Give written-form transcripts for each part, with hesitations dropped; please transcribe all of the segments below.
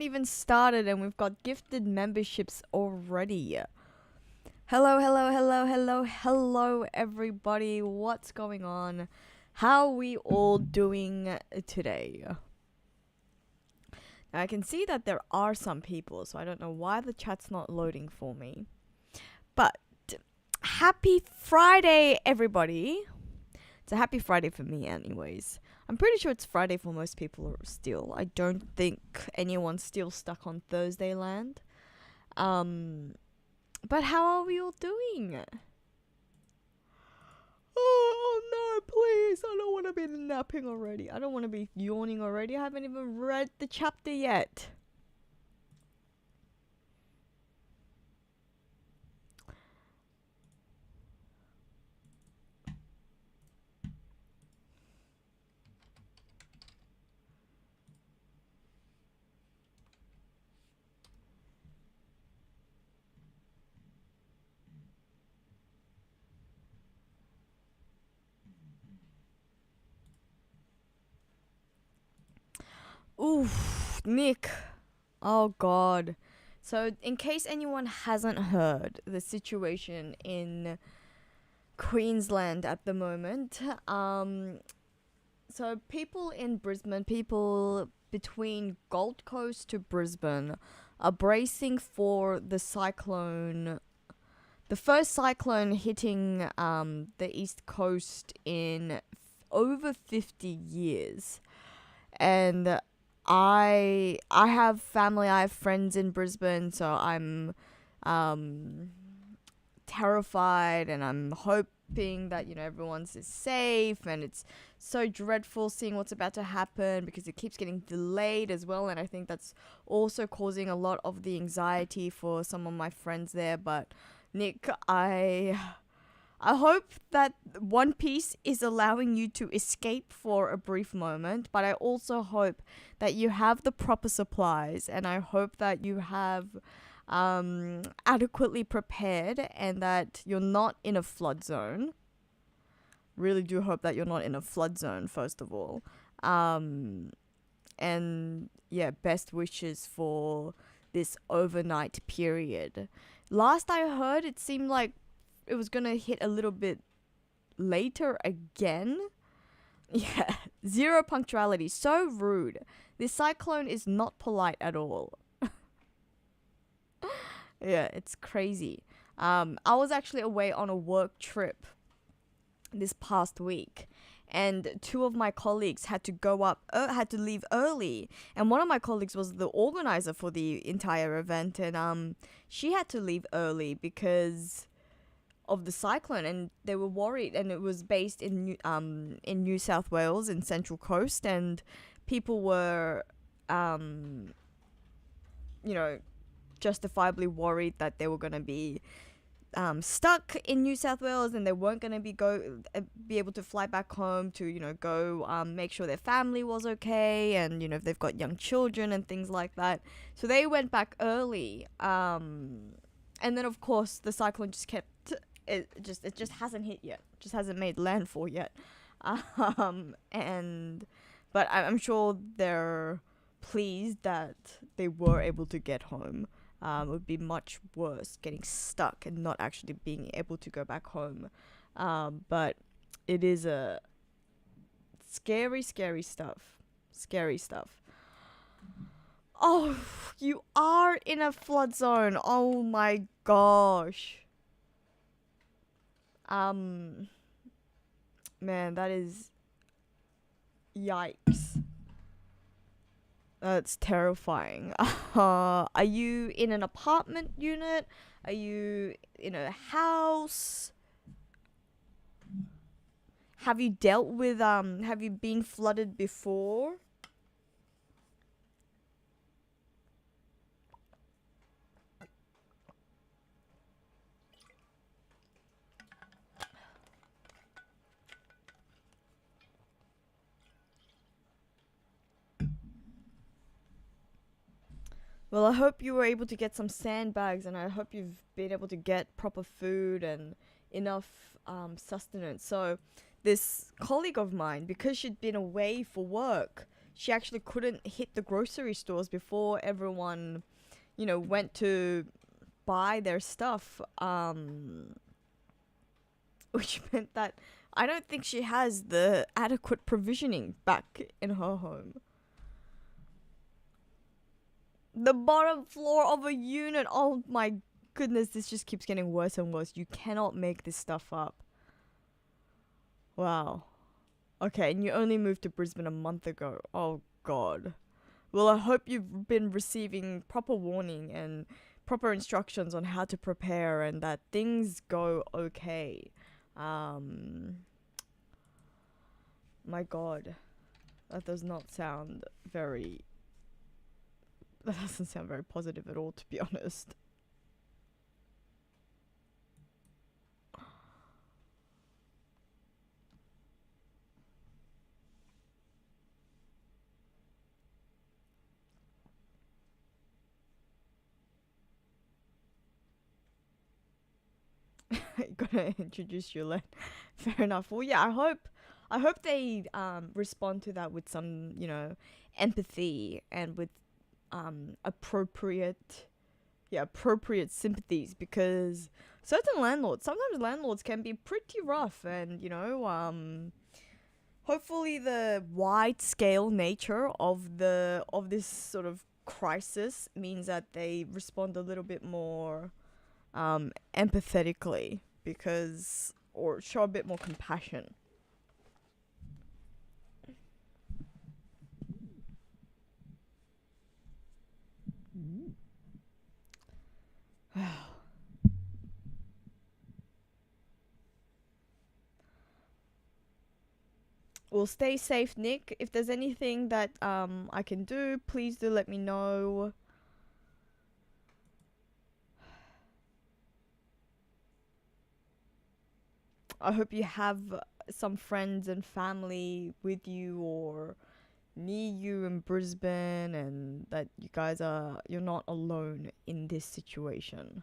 Even started and we've got gifted memberships already. Hello, everybody. What's going on? How are we all doing today? Now, I can see that there are some people, so I don't know why the chat's not loading for me. But happy Friday, everybody. It's a happy Friday for me, anyways. I'm pretty sure it's Friday for most people still. I don't think anyone's still stuck on Thursday land. But how are we all doing? Oh no, please. I don't want to be napping already. I don't want to be yawning already. I haven't even read the chapter yet. Oof, Nick. Oh god. So, in case anyone hasn't heard the situation in Queensland at the moment, so people in Brisbane, people between Gold Coast to Brisbane are bracing for the cyclone, the first cyclone hitting the East Coast in over 50 years. And I have family, I have friends in Brisbane, so I'm terrified, and I'm hoping that everyone's is safe. And it's so dreadful seeing what's about to happen because it keeps getting delayed as well, and I think that's also causing a lot of the anxiety for some of my friends there. But Nick, I hope that One Piece is allowing you to escape for a brief moment, but I also hope that you have the proper supplies, and I hope that you have adequately prepared and that you're not in a flood zone. Really do hope that you're not in a flood zone, first of all. And yeah, best wishes for this overnight period. Last I heard, it seemed like it was gonna hit a little bit later again. Yeah, zero punctuality. So rude. This cyclone is not polite at all. Yeah, it's crazy. I was actually away on a work trip this past week, and two of my colleagues had to leave early, and one of my colleagues was the organizer for the entire event, and she had to leave early because of the cyclone, and they were worried, and it was based in New South Wales in Central Coast, and people were justifiably worried that they were going to be stuck in New South Wales, and they weren't going to be able to fly back home to go make sure their family was okay, and if they've got young children and things like that. So they went back early, and then of course the cyclone just kept it just hasn't hit yet, just hasn't made landfall yet. But I'm sure they're pleased that they were able to get home. It would be much worse getting stuck and not actually being able to go back home. But it is a scary stuff. Scary stuff. Oh, you are in a flood zone. Oh my gosh. Man, that is yikes. That's terrifying. Are you in an apartment unit? Are you in a house? Have you have you been flooded before? Well, I hope you were able to get some sandbags, and I hope you've been able to get proper food and enough sustenance. So, this colleague of mine, because she'd been away for work, she actually couldn't hit the grocery stores before everyone, went to buy their stuff. Which meant that I don't think she has the adequate provisioning back in her home. The bottom floor of a unit. Oh my goodness, this just keeps getting worse and worse. You cannot make this stuff up. Wow. Okay, and you only moved to Brisbane a month ago. Oh god. Well, I hope you've been receiving proper warning and proper instructions on how to prepare and that things go okay. My god. That does not sound very... That doesn't sound very positive at all, to be honest. Gotta introduce your land. Fair enough. Well, yeah, I hope they respond to that with some, empathy and with appropriate sympathies, because sometimes landlords can be pretty rough, and hopefully the wide scale nature of this sort of crisis means that they respond a little bit more empathetically, because or show a bit more compassion. Well, stay safe, Nick. If there's anything that I can do, please do let me know. I hope you have some friends and family with you or near you in Brisbane, and that you're not alone in this situation.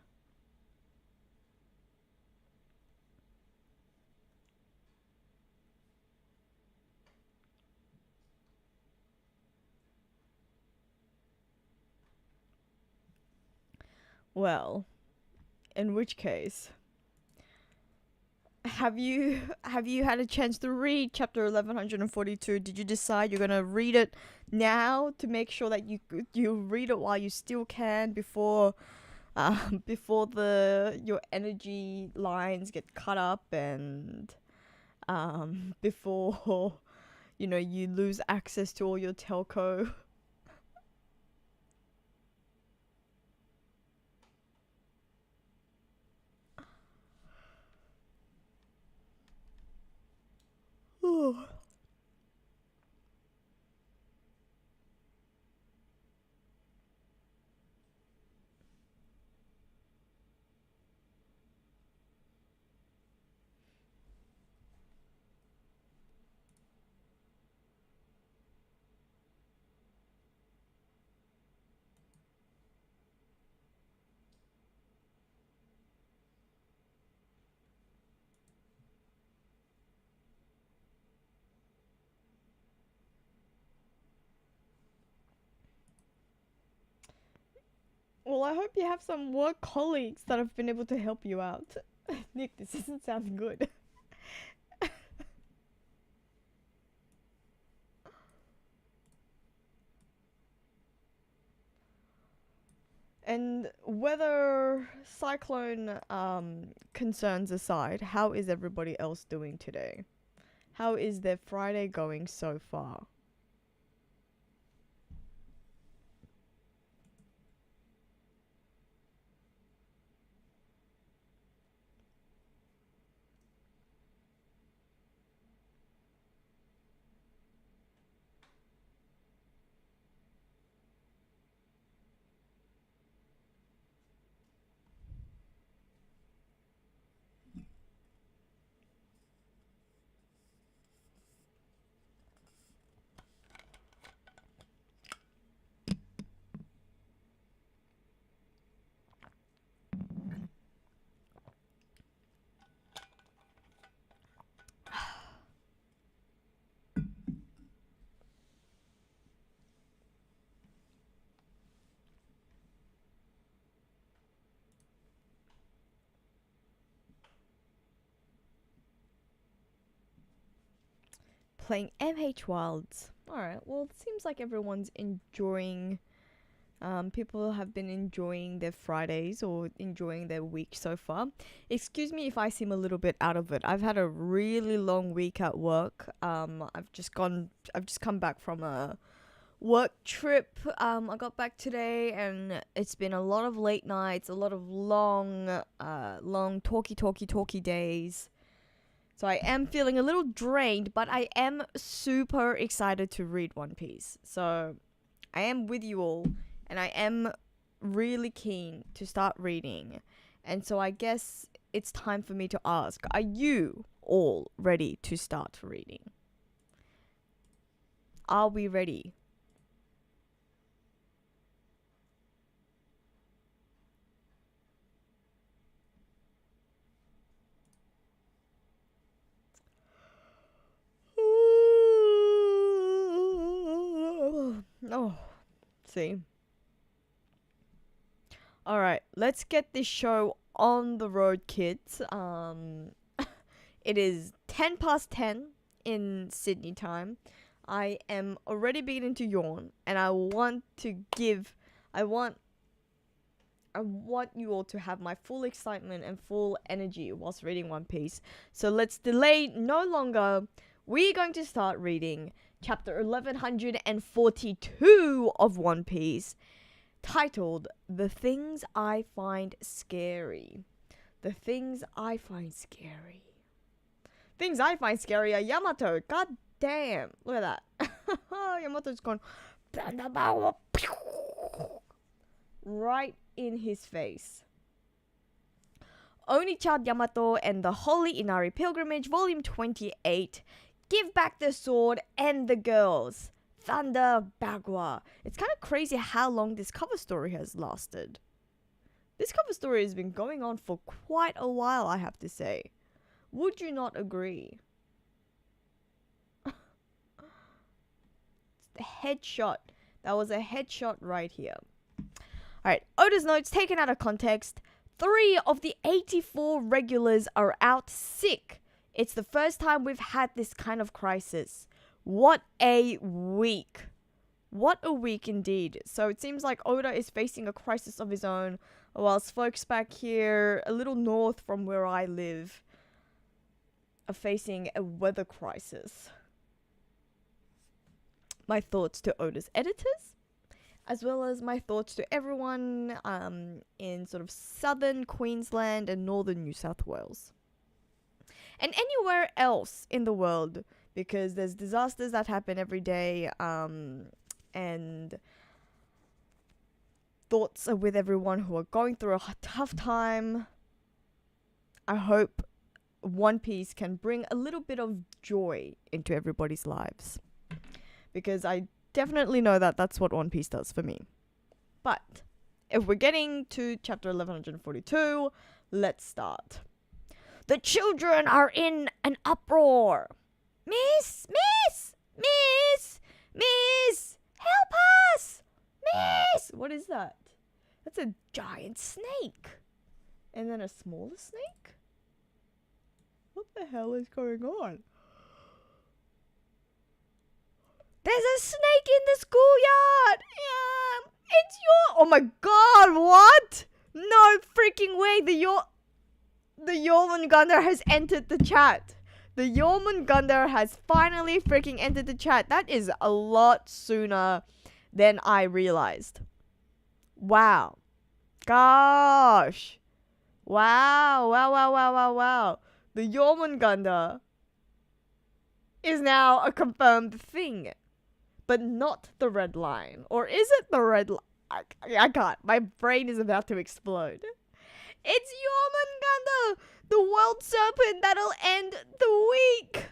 Well, in which case, have you had a chance to read chapter 1142? Did you decide you're gonna read it now to make sure that you read it while you still can before before the your energy lines get cut up, and before you lose access to all your telco? Well, I hope you have some work colleagues that have been able to help you out. Nick, this isn't sounding good. And weather cyclone concerns aside, how is everybody else doing today? How is their Friday going so far? playing MH Wilds. Alright, well, it seems like everyone's enjoying. People have been enjoying their Fridays or enjoying their week so far. Excuse me if I seem a little bit out of it. I've had a really long week at work. I've just come back from a work trip. I got back today and it's been a lot of late nights, a lot of long talky days. So I am feeling a little drained, but I am super excited to read One Piece. So I am with you all, and I am really keen to start reading. And so I guess it's time for me to ask, are you all ready to start reading? Are we ready? Oh, see. All right, let's get this show on the road, kids. It is 10 past 10 in Sydney time. I am already beginning to yawn, and I want you all to have my full excitement and full energy whilst reading One Piece. So let's delay no longer. We're going to start reading chapter 1142 of One Piece, titled The Things I Find Scary. The things I find scary. Things I find scary are Yamato. God damn. Look at that. Yamato's gone right in his face. Oni-chan Yamato and the Holy Inari Pilgrimage, Volume 28. Give back the sword and the girls. Thunder Bagua. It's kind of crazy how long this cover story has lasted. This cover story has been going on for quite a while, I have to say. Would you not agree? It's the headshot. That was a headshot right here. Alright, Oda's notes taken out of context. 3 of the 84 regulars are out sick. It's the first time we've had this kind of crisis. What a week. What a week indeed. So it seems like Oda is facing a crisis of his own, whilst folks back here, a little north from where I live, are facing a weather crisis. My thoughts to Oda's editors, as well as my thoughts to everyone in sort of southern Queensland and northern New South Wales. And anywhere else in the world, because there's disasters that happen every day, and thoughts are with everyone who are going through a tough time. I hope One Piece can bring a little bit of joy into everybody's lives, because I definitely know that that's what One Piece does for me. But if we're getting to chapter 1142, let's start. The children are in an uproar. Miss, help us! Miss! What is that? That's a giant snake. And then a smaller snake? What the hell is going on? There's a snake in the schoolyard! Yeah, it's your... Oh my god, what? No freaking way, the Jormungandr has entered the chat. The Jormungandr has finally freaking entered the chat. That is a lot sooner than I realized. Wow. Gosh. Wow. The Jormungandr is now a confirmed thing. But not the red line. Or is it the red line? I can't. My brain is about to explode. It's Jormungandr, the world serpent that'll end the week.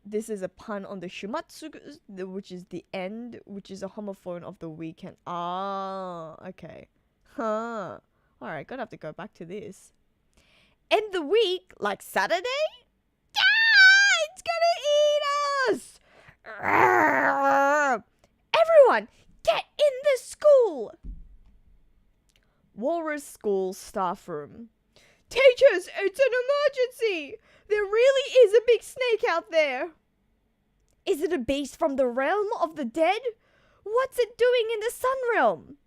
This is a pun on the Shumatsu, which is the end, which is a homophone of the weekend. Ah, okay. Huh. Alright, gonna have to go back to this. End the week, like Saturday? Ah, it's gonna eat us! Everyone, get in the school! Walrus School staff room. Teachers, it's an emergency! There really is a big snake out there! Is it a beast from the realm of the dead? What's it doing in the sun realm?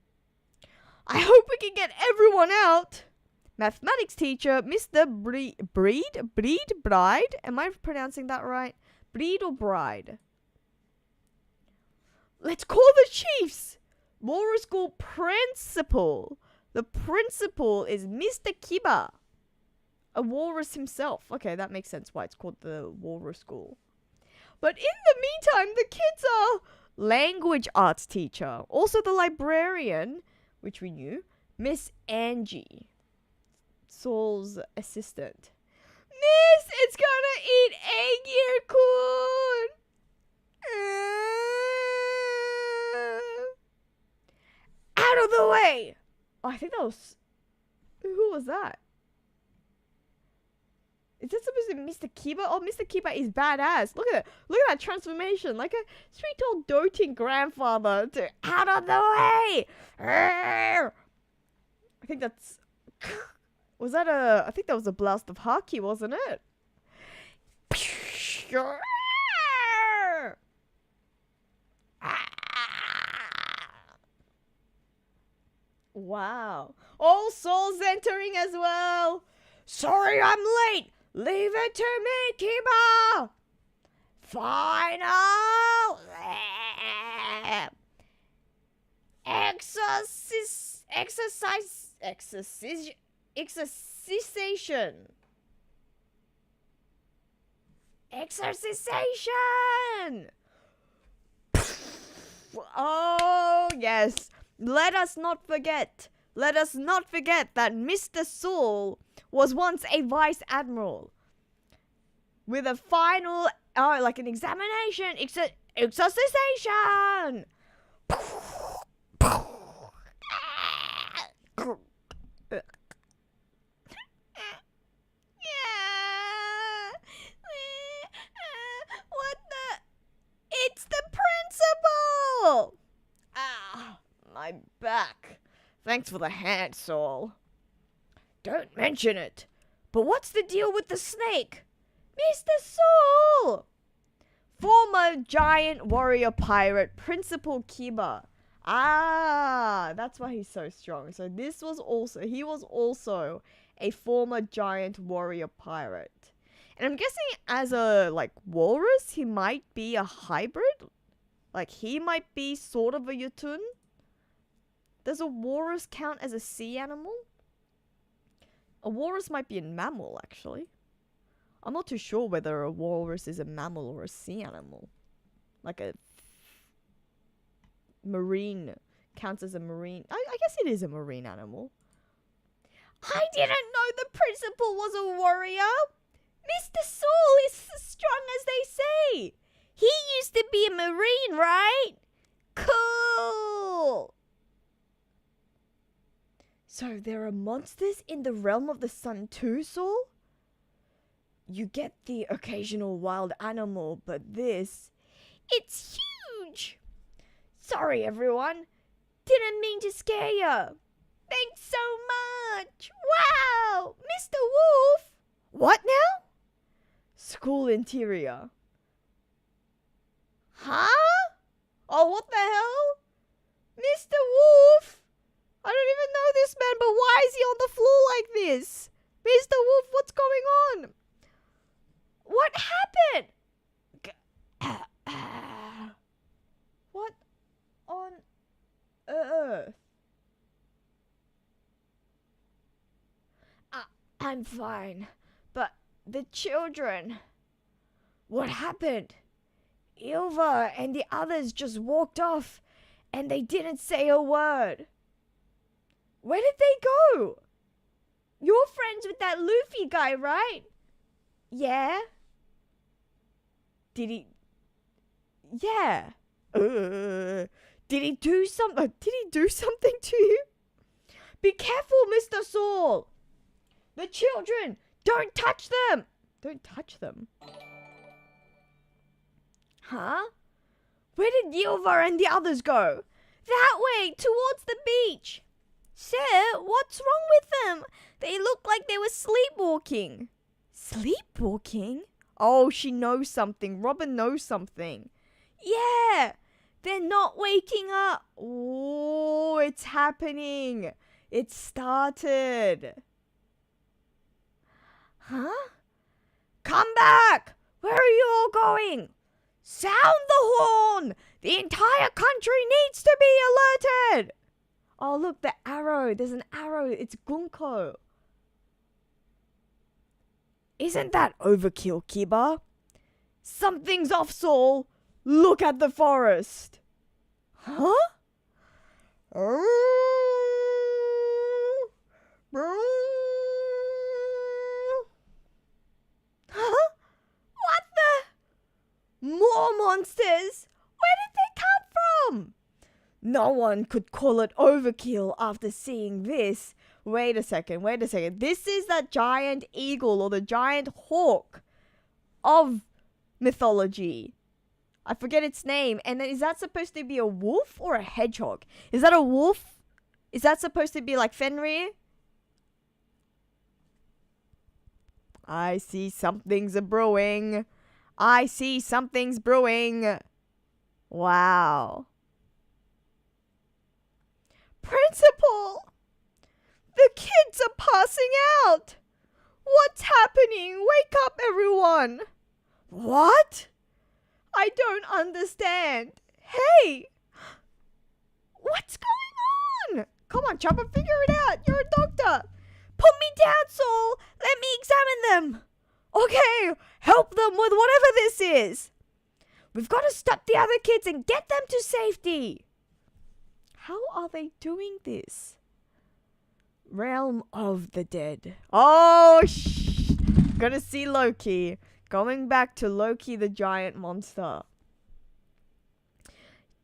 I hope we can get everyone out! Mathematics teacher, Mr. Bride? Am I pronouncing that right? Breed or Bride? Let's call the chiefs! Walrus School principal. The principal is Mr. Kiba. A walrus himself. Okay, that makes sense why it's called the Walrus School. But in the meantime, the kids are language arts teacher. Also the librarian, which we knew, Miss Angie. Saul's assistant. Miss, it's gonna eat Aegir-kun! Out of the way! Oh, I think that was... Who was that? Is that supposed to be Mr. Kiba? Oh, Mr. Kiba is badass. Look at it. Look at that transformation. Like a sweet old doting grandfather to out of the way! I think that's... Was that a... I think that was a blast of Haki, wasn't it? Wow. All souls entering as well. Sorry I'm late. Leave it to me, Kiba. Final exorcisation. Oh, yes. Let us not forget that Mr. Saul was once a vice admiral. With a final, like an examination, exorcisation. What the? It's the principal! Ah, my back. Thanks for the hand, Saul. Don't mention it. But what's the deal with the snake? Mr. Saul! Former giant warrior pirate, Principal Kiba. Ah, that's why he's so strong. So he was also a former giant warrior pirate. And I'm guessing as a, like, walrus, he might be a hybrid. Like, he might be sort of a Yutun. Does a walrus count as a sea animal? A walrus might be a mammal, actually. I'm not too sure whether a walrus is a mammal or a sea animal. Like a marine counts as a marine. I guess it is a marine animal. I didn't know the principal was a warrior. Mr. Saul is as strong as they say. He used to be a marine, right? Cool. So there are monsters in the realm of the sun too, Saul? You get the occasional wild animal, but this... It's huge! Sorry, everyone. Didn't mean to scare you. Thanks so much. Wow! Mr. Wolf! What now? School interior. Huh? Oh, what the hell? Mr. Wolf! I don't even know this man, but why is he on the floor like this? Mr. Wolf, what's going on? What happened? What on earth? I'm fine, but the children... What happened? Ilva and the others just walked off, and they didn't say a word. Where did they go? You're friends with that Luffy guy, right? Yeah. Did he... Yeah. Did he do something? Did he do something to you? Be careful, Mr. Saul. The children. Don't touch them. Don't touch them. Huh? Where did Yilva and the others go? That way, towards the beach. Sir, what's wrong with them? They look like they were sleepwalking. Sleepwalking? Oh, she knows something. Robin knows something. Yeah, they're not waking up. Oh, it's happening. It started. Huh? Come back! Where are you all going? Sound the horn! The entire country needs to be alerted! Oh, look, the arrow. There's an arrow. It's Gooooooo. Isn't that overkill, Kiba? Something's off, Saul. Look at the forest. Huh? Huh? What the? More monsters? Where did they come from? No one could call it overkill after seeing this. Wait a second. This is that giant eagle or the giant hawk of mythology. I forget its name. And then is that supposed to be a wolf or a hedgehog? Is that a wolf? Is that supposed to be like Fenrir? I see something's brewing. Wow. Principal! The kids are passing out! What's happening? Wake up, everyone! What? I don't understand. Hey! What's going on? Come on, Chopper, figure it out. You're a doctor. Put me down, Saul. Let me examine them. Okay, help them with whatever this is. We've got to stop the other kids and get them to safety. How are they doing this? Realm of the dead. Oh, Gonna see Loki. Going back to Loki the giant monster.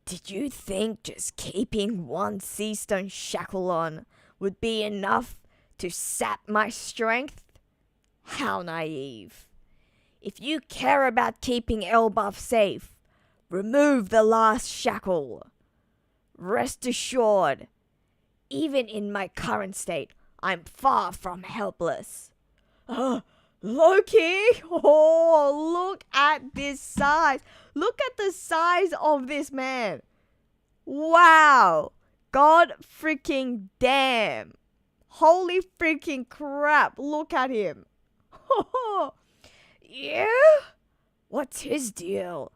Did you think just keeping one sea stone shackle on would be enough to sap my strength? How naive. If you care about keeping Elbaf safe, remove the last shackle. Rest assured, even in my current state, I'm far from helpless. Loki! Oh, look at this size. Look at the size of this man. Wow. God freaking damn. Holy freaking crap. Look at him. Yeah? What's his deal?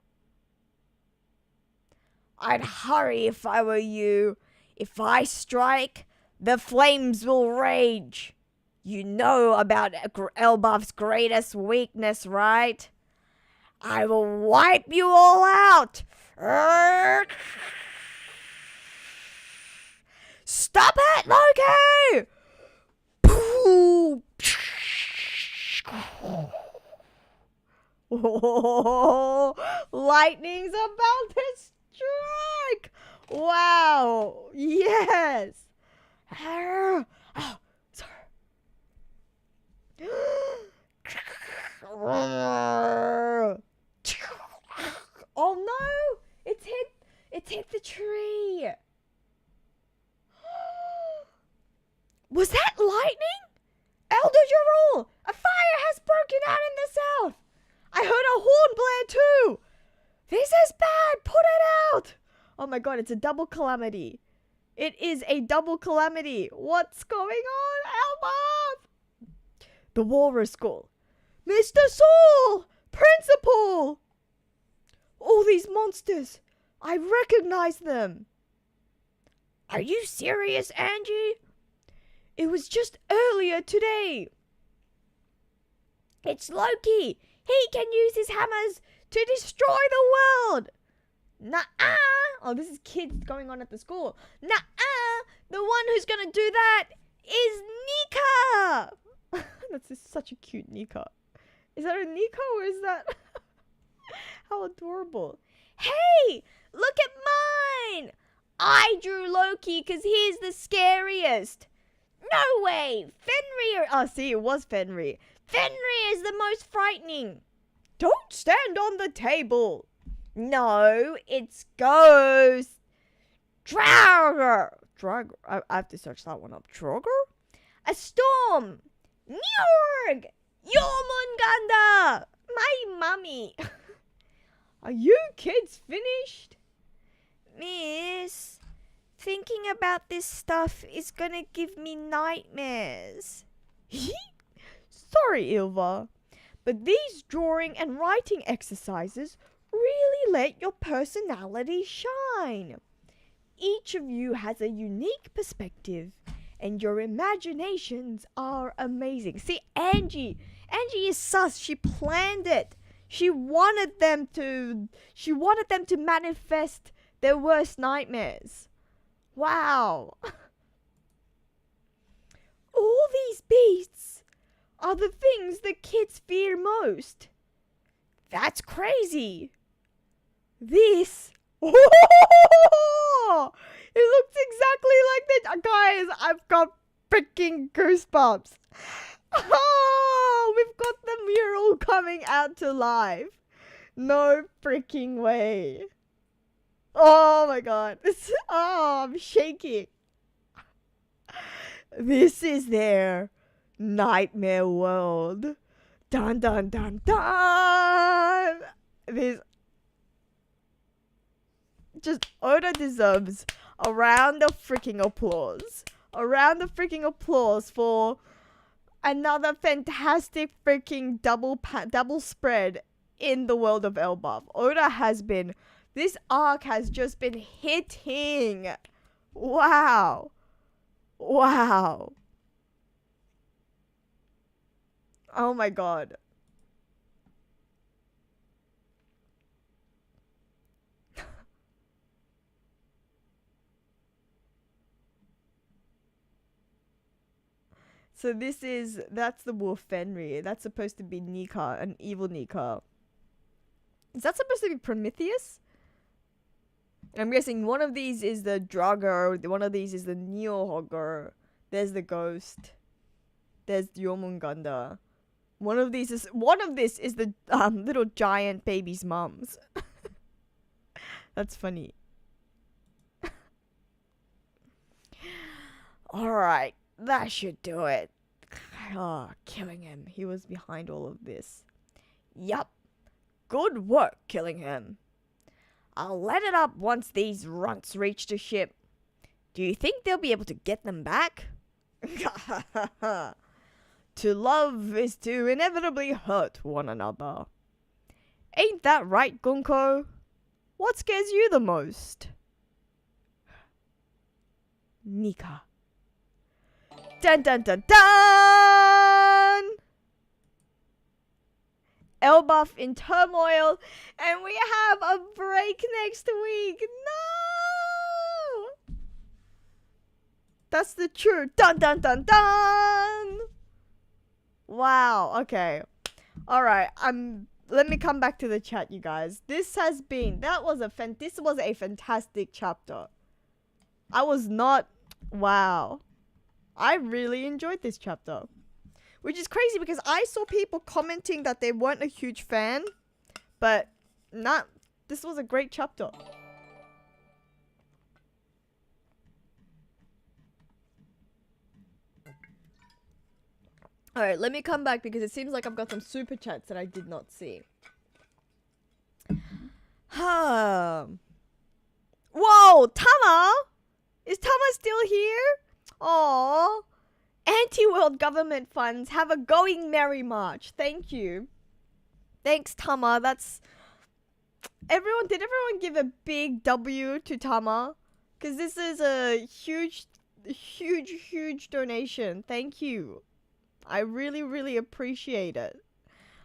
I'd hurry if I were you. If I strike, the flames will rage. You know about Elbaf's greatest weakness, right? I will wipe you all out. Stop it, Loki! Oh, lightning's about to strike! Wow! Yes! Oh, sorry. Oh no! It's hit the tree! Was that lightning? Elder Jarul! A fire has broken out in the south! I heard a horn blare too! This is bad! Put it out! Oh my god, it's a double calamity. It is a double calamity. What's going on, Elbaf? The Walrus School. Mr. Saul! Principal! All these monsters. I recognize them. Are you serious, Angie? It was just earlier today. It's Loki. He can use his hammers to destroy the world. Nuh-uh. Oh, this is kids going on at the school. Nuh-uh. The one who's going to do that is Nika. That's just such a cute Nika. Is that a Nika or is that... How adorable. Hey, look at mine. I drew Loki because he's the scariest. No way. Fenrir. Oh, see, it was Fenrir. Fenrir is the most frightening. Don't stand on the table. No, it's Ghost. Draugr. I have to search that one up. Draugr? A storm! Njorg! Jormungandr! My mummy! Are you kids finished? Miss, thinking about this stuff is gonna give me nightmares. Sorry, Ilva, but these drawing and writing exercises really let your personality shine. Each of you has a unique perspective, and your imaginations are amazing. See, Angie is sus. She planned it. She wanted them to manifest their worst nightmares. Wow. All these beasts are the things the kids fear most. That's crazy. This. Oh, it looks exactly like that. Guys, I've got freaking goosebumps. Oh, we've got the mural coming out to life. No freaking way. Oh my god. Oh, I'm shaking. This is their nightmare world. Dun dun dun dun. This just Oda deserves a round of freaking applause. A round of freaking applause for another fantastic freaking double spread in the world of Elbaf. Oda has been, this arc has just been hitting. Wow. Wow. Oh my god. So that's the wolf Fenrir. That's supposed to be Nika, an evil Nika. Is that supposed to be Prometheus? I'm guessing one of these is the Draugr, one of these is the Niohogr. There's the ghost. There's Jormungandr. One of this is the little giant baby's mums. That's funny. Alright. That should do it. Oh, killing him. He was behind all of this. Yup. Good work killing him. I'll let it up once these runts reach the ship. Do you think they'll be able to get them back? To love is to inevitably hurt one another. Ain't that right, Gunko? What scares you the most? Nika. Dun dun dun dun! Elbaf in turmoil, and we have a break next week. No! That's the truth. Dun dun dun dun! Wow. Okay. All right. Let me come back to the chat, you guys. This was a fantastic chapter. Wow. I really enjoyed this chapter. Which is crazy because I saw people commenting that they weren't a huge fan. But this was a great chapter. Alright, let me come back because it seems like I've got some super chats that I did not see. Whoa! Tama! Is Tama still here? Aww. Anti-world government funds have a going merry march. Thank you. Thanks, Tama. Did everyone give a big W to Tama? Because this is a huge donation. Thank you. I really, really appreciate it.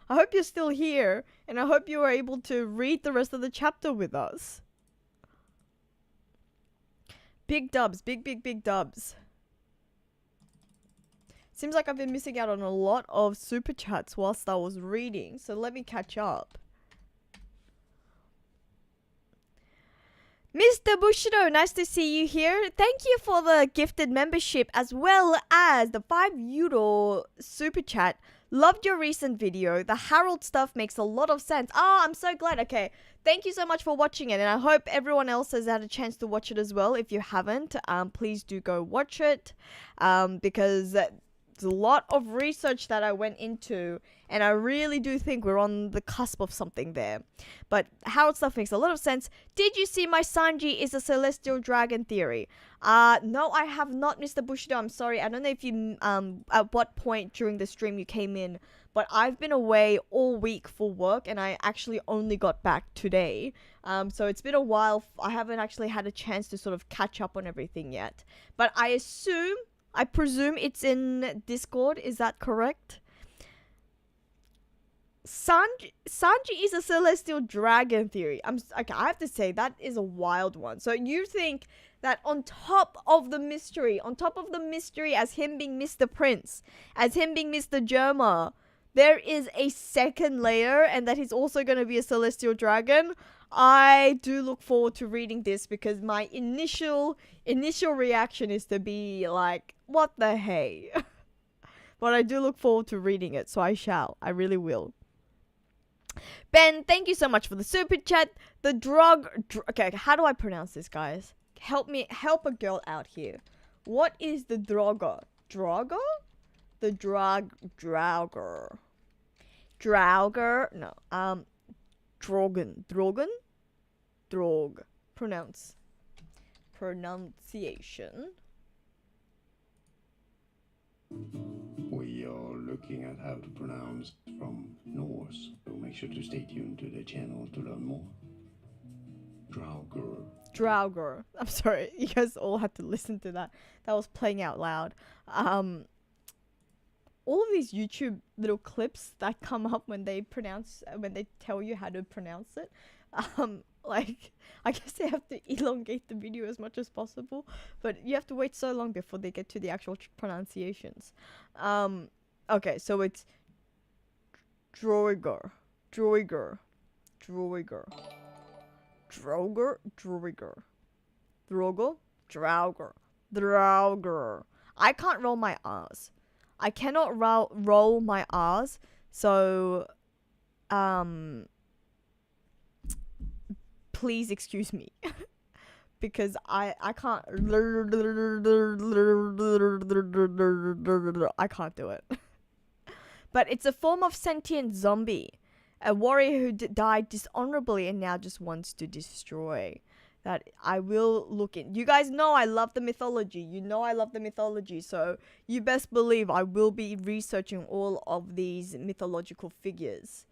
I hope you're still here, and I hope you are able to read the rest of the chapter with us. Big dubs. Big dubs. Seems like I've been missing out on a lot of super chats whilst I was reading, so let me catch up. Mr. Bushido, nice to see you here. Thank you for the gifted membership as well as the €5 super chat. Loved your recent video. The Harold stuff makes a lot of sense. I'm so glad. Okay. Thank you so much for watching it. And I hope everyone else has had a chance to watch it as well. If you haven't, please do go watch it. Because there's a lot of research that I went into. And I really do think we're on the cusp of something there. But Harold stuff makes a lot of sense. Did you see my Sanji is a celestial dragon theory? No, I have not, Mr. Bushido. I'm sorry. I don't know if you, at what point during the stream you came in. But I've been away all week for work, and I actually only got back today. So it's been a while. I haven't actually had a chance to sort of catch up on everything yet. But I presume it's in Discord. Is that correct? Sanji is a celestial dragon theory. Okay, I have to say, that is a wild one. So you think that on top of the mystery as him being Mr. Prince, as him being Mr. Germa, there is a second layer, and that he's also going to be a celestial dragon. I do look forward to reading this, because my initial reaction is to be like, what the hey? But I do look forward to reading it, so I shall. I really will. Ben, thank you so much for the super chat. The okay, how do I pronounce this, guys? Help a girl out here. What is the Draugr? Draugr? The Draugr. Draugr? No. Drogon. Drog. Pronunciation. We are looking at how to pronounce from Norse, so make sure to stay tuned to the channel to learn more. Draugr. I'm sorry, you guys all had to listen to that. That was playing out loud. All of these YouTube little clips that come up when they tell you how to pronounce it, like, I guess they have to elongate the video as much as possible, but you have to wait so long before they get to the actual pronunciations. Okay, so it's Droiger. I can't roll my R's. I cannot roll my R's, so please excuse me. Because I can't do it. But it's a form of sentient zombie. A warrior who died dishonorably and now just wants to destroy. That I will look in. You guys know I love the mythology. You know I love the mythology. So you best believe I will be researching all of these mythological figures.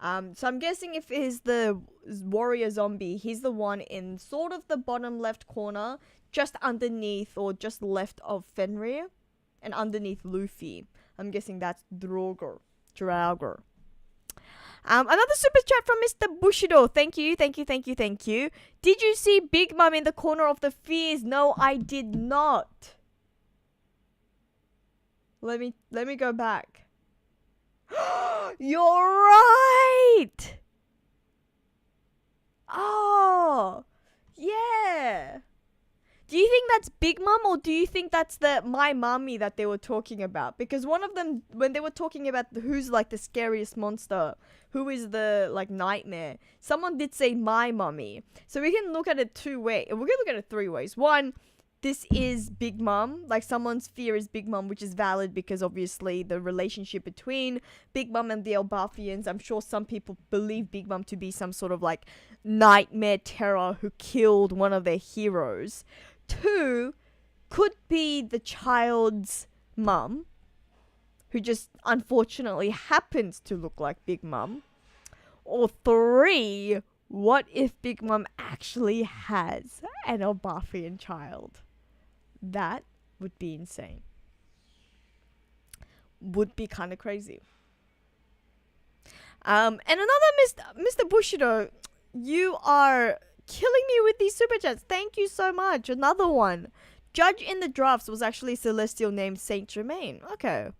So I'm guessing if he's the warrior zombie, he's the one in sort of the bottom left corner, just underneath or just left of Fenrir, and underneath Luffy. I'm guessing that's Draugr. Another super chat from Mr. Bushido. Thank you. Did you see Big Mom in the corner of the fears? No, I did not. Let me go back. You're right. Oh, yeah. Do you think that's Big Mom, or do you think that's the My Mommy that they were talking about? Because one of them, when they were talking about who's like the scariest monster, who is the like nightmare, someone did say My Mommy. So we can look at it two ways. We're gonna look at it three ways. One, this is Big Mom, like someone's fear is Big Mom, which is valid because obviously the relationship between Big Mom and the Elbathians, I'm sure some people believe Big Mom to be some sort of like nightmare terror who killed one of their heroes. Two, could be the child's mum, who just unfortunately happens to look like Big Mom. Or three, what if Big Mom actually has an Elbathian child? That would be insane. Would be kind of crazy. And another Mr. Bushido, you are killing me with these super chats. Thank you so much. Another one. Judge in the drafts was actually a celestial named Saint Germain. Okay.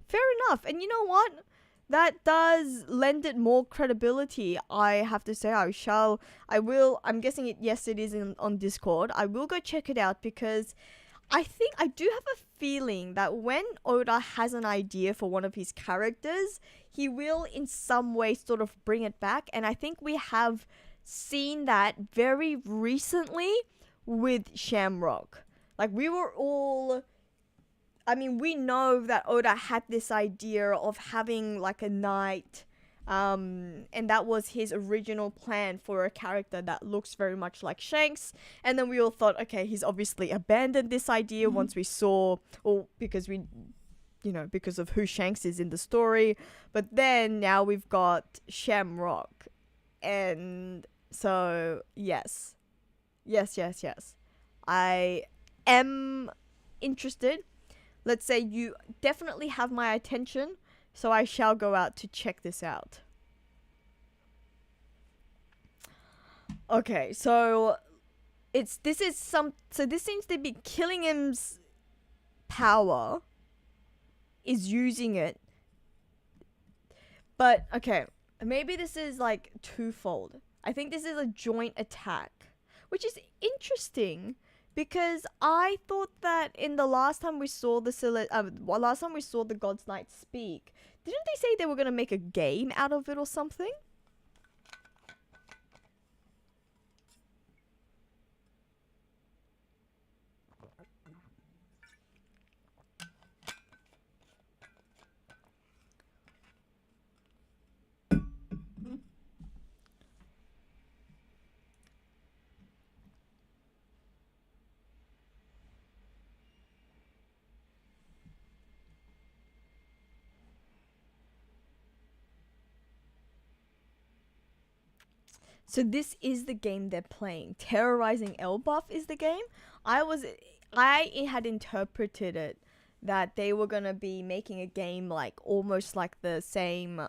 Fair enough. And you know what? That does lend it more credibility. I have to say, I'm guessing it, yes, it is on Discord. I will go check it out because I think I do have a feeling that when Oda has an idea for one of his characters, he will in some way sort of bring it back. And I think we have seen that very recently with Shamrock. Like, we were all. I mean, we know that Oda had this idea of having like a knight. And that was his original plan for a character that looks very much like Shanks. And then we all thought, okay, he's obviously abandoned this idea once we saw, or because we, because of who Shanks is in the story. But then now we've got Shamrock. And so, yes. Yes. I am interested. Let's say you definitely have my attention, so I shall go out to check this out. Okay, so this seems to be Killingham's power is using it. But okay, maybe this is like twofold. I think this is a joint attack, which is interesting. Because I thought that in the last time we saw the God's Knight speak, didn't they say they were gonna make a game out of it or something? So this is the game they're playing. Terrorizing Elbaf is the game. I had interpreted it that they were gonna be making a game like almost like the same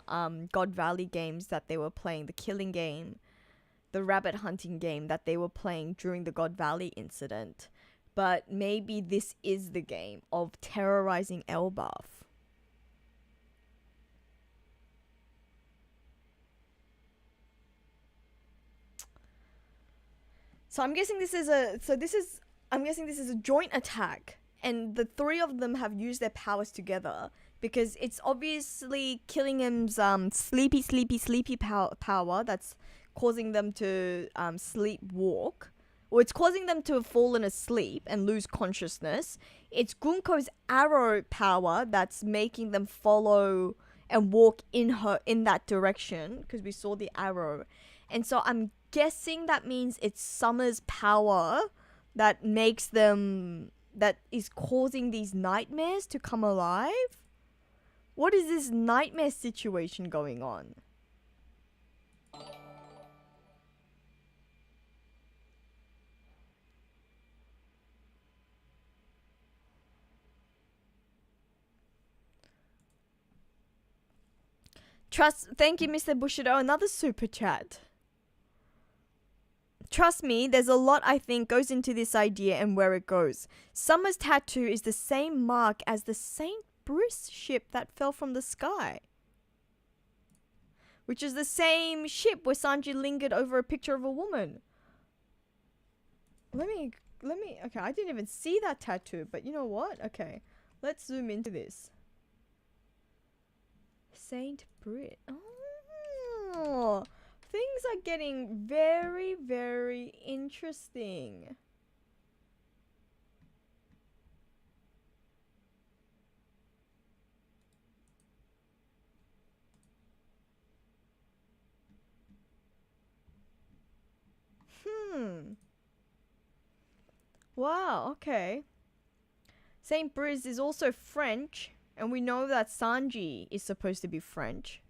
God Valley games that they were playing, the killing game, the rabbit hunting game that they were playing during the God Valley incident. But maybe this is the game of terrorizing Elbaf. So I'm guessing this is a joint attack, and the three of them have used their powers together because it's obviously Killingham's sleepy power that's causing them to sleepwalk, or it's causing them to have fallen asleep and lose consciousness. It's Gunko's arrow power that's making them follow and walk in that direction because we saw the arrow. And so I'm guessing that means it's Summer's power that is causing these nightmares to come alive. What is this nightmare situation going on? Thank you, Mr. Bushido. Another super chat. Trust me, there's a lot I think goes into this idea and where it goes. Summer's tattoo is the same mark as the St. Bruce ship that fell from the sky. Which is the same ship where Sanji lingered over a picture of a woman. Let me, okay, I didn't even see that tattoo, but you know what? Okay, let's zoom into this. St. Brit. Oh, things are getting very, very interesting. Wow, okay. St. Brice is also French, and we know that Sanji is supposed to be French.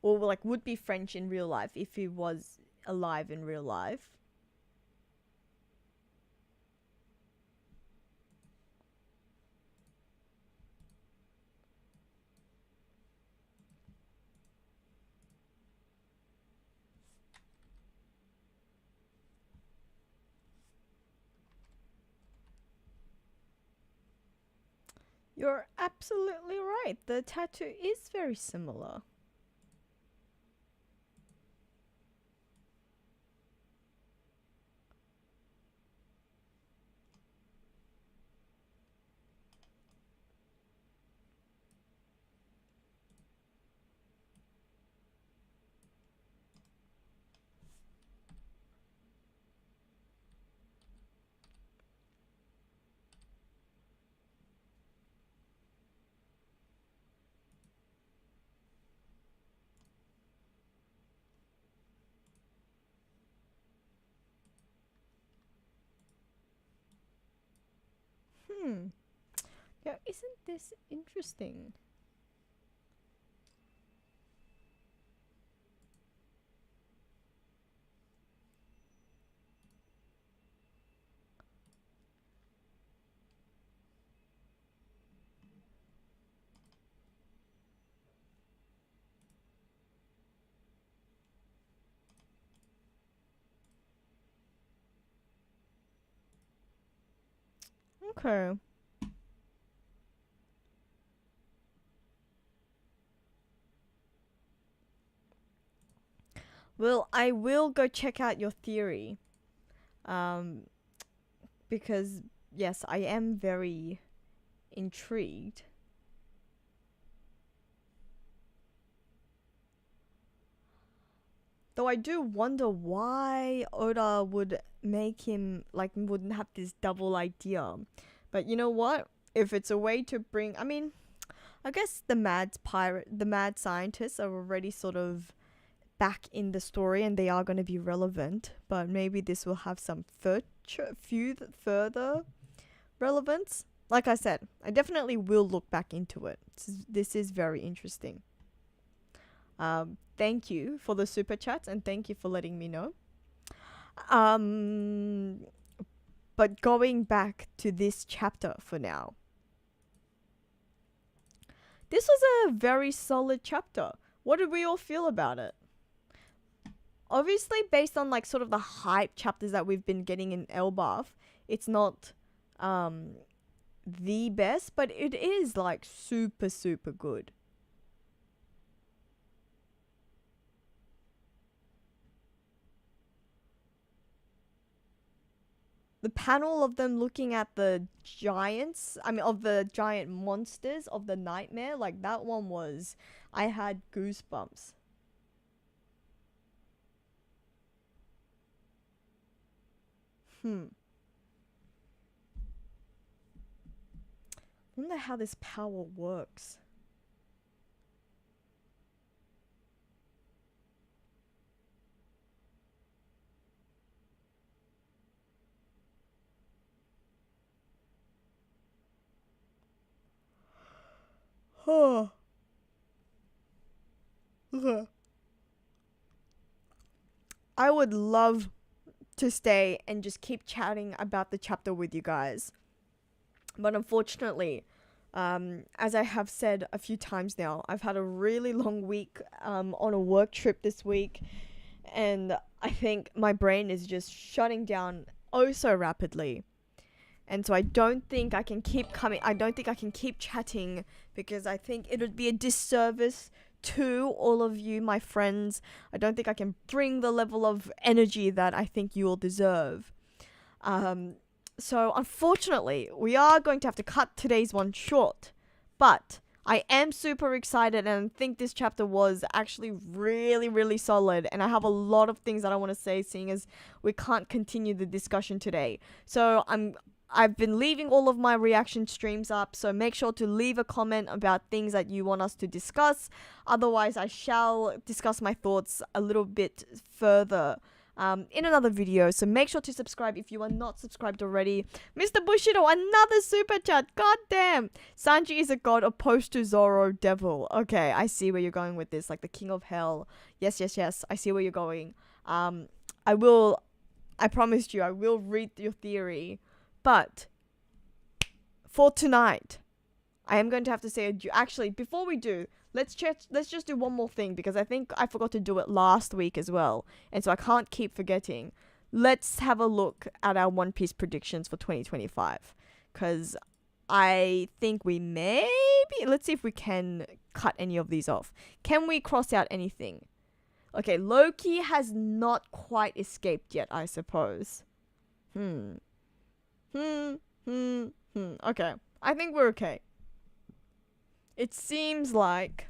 Or like would be French in real life if he was alive in real life. You're absolutely right. The tattoo is very similar. Yeah, isn't this interesting? Okay. Well, I will go check out your theory. Um, because yes, I am very intrigued. Though I do wonder why Oda would make him like wouldn't have this double idea. But you know what? If it's a way to bring, I mean, I guess the mad scientists are already sort of back in the story and they are going to be relevant. But maybe this will have some further relevance. Like I said, I definitely will look back into it. This is very interesting. Thank you for the super chats and thank you for letting me know. Um, but going back to this chapter for now. This was a very solid chapter. What did we all feel about it? Obviously, based on like sort of the hype chapters that we've been getting in Elbaf, it's not the best, but it is like super, super good. The panel of them looking at the giants, I mean, of the giant monsters of the nightmare, like that one was, I had goosebumps. Wonder how this power works. Huh. I would love to stay and just keep chatting about the chapter with you guys. But unfortunately, as I have said a few times now, I've had a really long week on a work trip this week. And I think my brain is just shutting down oh so rapidly. And so I don't think I can keep coming. I don't think I can keep chatting because I think it would be a disservice to all of you, my friends. I don't think I can bring the level of energy that I think you all deserve. So unfortunately, we are going to have to cut today's one short. But I am super excited and think this chapter was actually really, really solid. And I have a lot of things that I want to say, seeing as we can't continue the discussion today. So I've been leaving all of my reaction streams up, so make sure to leave a comment about things that you want us to discuss. Otherwise, I shall discuss my thoughts a little bit further in another video. So make sure to subscribe if you are not subscribed already. Mr. Bushido, another super chat. God damn. Sanji is a god opposed to Zoro, devil. Okay, I see where you're going with this. Like the king of hell. Yes, yes, yes. I see where you're going. I promised you, I will read your theory. But for tonight, I am going to have to say actually, before we do, let's just do one more thing because I think I forgot to do it last week as well. And so I can't keep forgetting. Let's have a look at our One Piece predictions for 2025 cuz I think we let's see if we can cut any of these off. Can we cross out anything? Okay, Loki has not quite escaped yet, I suppose. Okay. I think we're okay. It seems like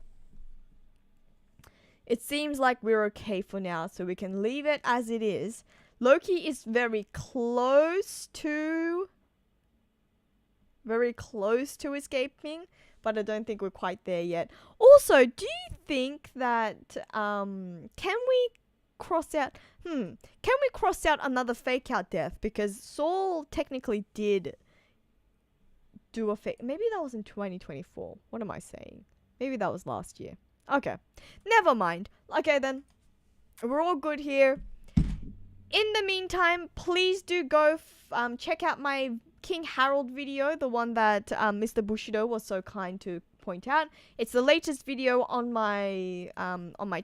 we're okay for now, so we can leave it as it is. Loki is very close to escaping, but I don't think we're quite there yet. Also, do you think that can we cross out another fake out death, because Saul technically did do affect. Maybe that was in 2024. What am I saying? Maybe that was last year. Okay, never mind. Okay then, we're all good here. In the meantime, please do go check out my King Harold video, the one that Mr. Bushido was so kind to point out. It's the latest video on my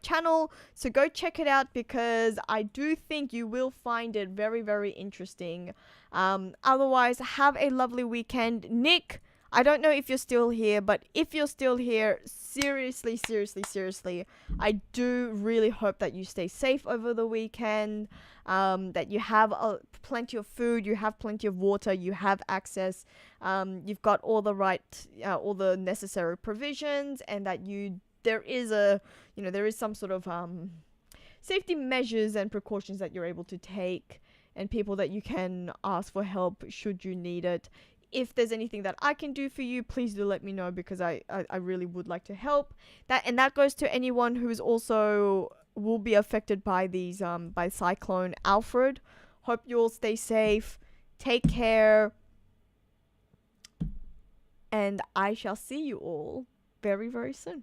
channel, so go check it out because I do think you will find it very, very interesting. Otherwise, have a lovely weekend. Nick, I don't know if you're still here, but if you're still here, seriously, seriously, seriously, I do really hope that you stay safe over the weekend, that you have plenty of food, you have plenty of water, you have access, you've got all the necessary provisions, and that there is some sort of safety measures and precautions that you're able to take, and people that you can ask for help should you need it. If there's anything that I can do for you, please do let me know because I really would like to help. That goes to anyone who is also will be affected by these by Cyclone Alfred. Hope you all stay safe. Take care. And I shall see you all very, very soon.